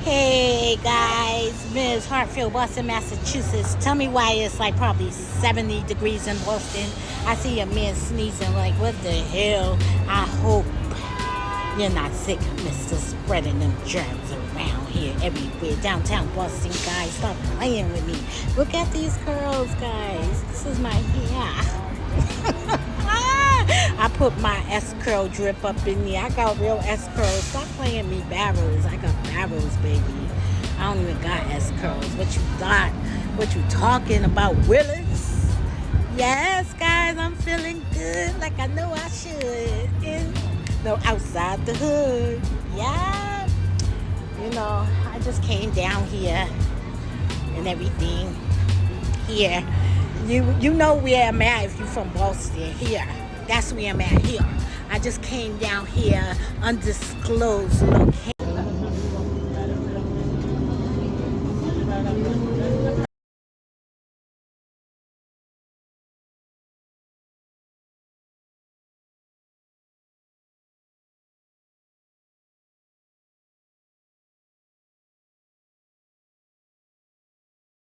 Hey guys, Ms. Hartfield, Boston, Massachusetts. Tell me why it's like probably 70 degrees in Boston. I see a man sneezing, like, what the hell? I hope you're not sick, Mr. Spreading them germs around here everywhere. Downtown Boston, guys, stop playing with me. Look at these curls, guys. This is my hair. I put my S-curl drip up in there. I got real S-curls. Stop playing me barrels. I got barrels, baby. I don't even got S-curls. What you got? What you talking about, Willis? Yes, guys, I'm feeling good like I know I should. No, outside the hood. Yeah. I just came down here and everything. Here. You know where I'm at if you're from Boston. Here. That's where I'm at here. I just came down here, undisclosed location.